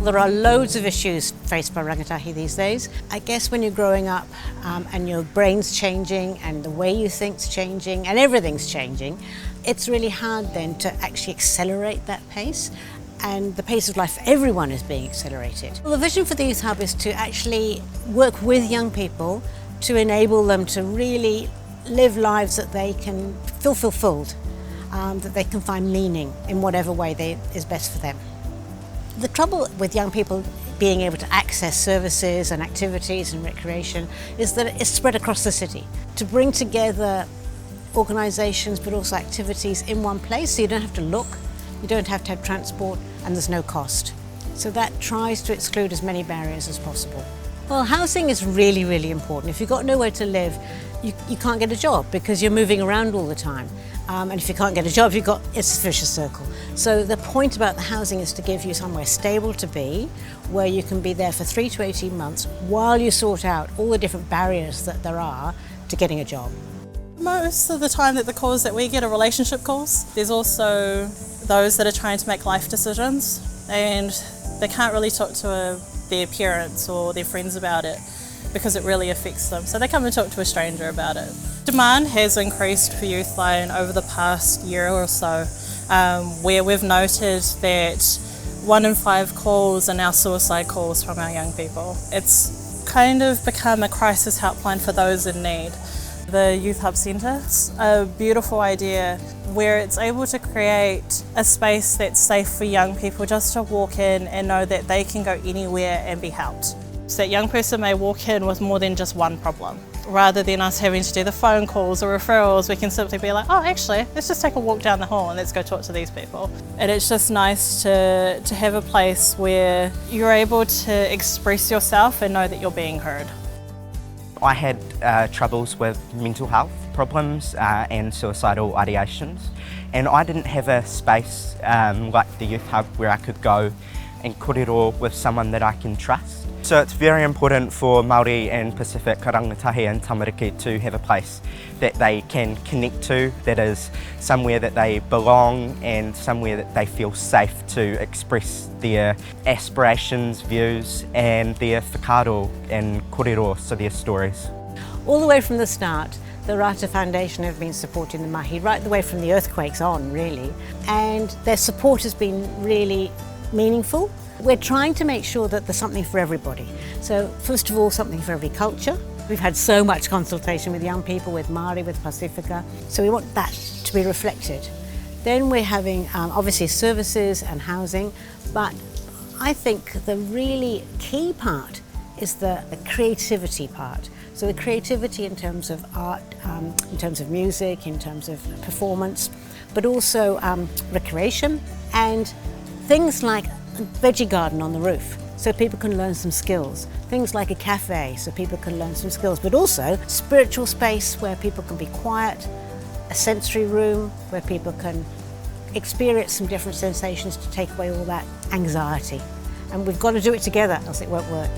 There are loads of issues faced by rangatahi these days. I guess when you're growing up and your brain's changing and the way you think's changing and everything's changing, it's really hard then to actually accelerate that pace, and the pace of life for everyone is being accelerated. Well, the vision for the Youth Hub is to actually work with young people to enable them to really live lives that they can feel fulfilled, that they can find meaning in whatever way is best for them. The trouble with young people being able to access services and activities and recreation is that it's spread across the city. To bring together organisations but also activities in one place, so you don't have to look, you don't have to have transport, and there's no cost. So that tries to exclude as many barriers as possible. Well, housing is really, really important. If you've got nowhere to live, you can't get a job because you're moving around all the time. And if you can't get a job, it's a vicious circle. So the point about the housing is to give you somewhere stable to be, where you can be there for 3 to 18 months while you sort out all the different barriers that there are to getting a job. Most of the time that the calls that we get are relationship calls. There's also those that are trying to make life decisions and they can't really talk to their parents or their friends about it because it really affects them. So they come and talk to a stranger about it. Demand has increased for Youthline over the past year or so, where we've noted that 1 in 5 calls are now suicide calls from our young people. It's kind of become a crisis helpline for those in need. The Youth Hub Centre is a beautiful idea where it's able to create a space that's safe for young people just to walk in and know that they can go anywhere and be helped. So that young person may walk in with more than just one problem. Rather than us having to do the phone calls or referrals, we can simply be like, oh, actually, let's just take a walk down the hall and let's go talk to these people. And it's just nice to have a place where you're able to express yourself and know that you're being heard. I had troubles with mental health problems and suicidal ideations, and I didn't have a space like the Youth Hub where I could go and kōrero with someone that I can trust. So it's very important for Māori and Pacific Rangatahi and Tamariki to have a place that they can connect to, that is somewhere that they belong and somewhere that they feel safe to express their aspirations, views and their whakaaro and kōrero, so their stories. All the way from the start, the Rātā Foundation have been supporting the mahi right the way from the earthquakes on, really, and their support has been really meaningful. We're trying to make sure that there's something for everybody. So first of all, something for every culture. We've had so much consultation with young people, with Māori, with Pasifika, so we want that to be reflected. Then we're having obviously services and housing, but I think the really key part is the creativity part. So the creativity in terms of art, in terms of music, in terms of performance, but also recreation and things like a veggie garden on the roof so people can learn some skills. Things like a cafe so people can learn some skills, but also spiritual space where people can be quiet, a sensory room where people can experience some different sensations to take away all that anxiety. And we've got to do it together, else it won't work.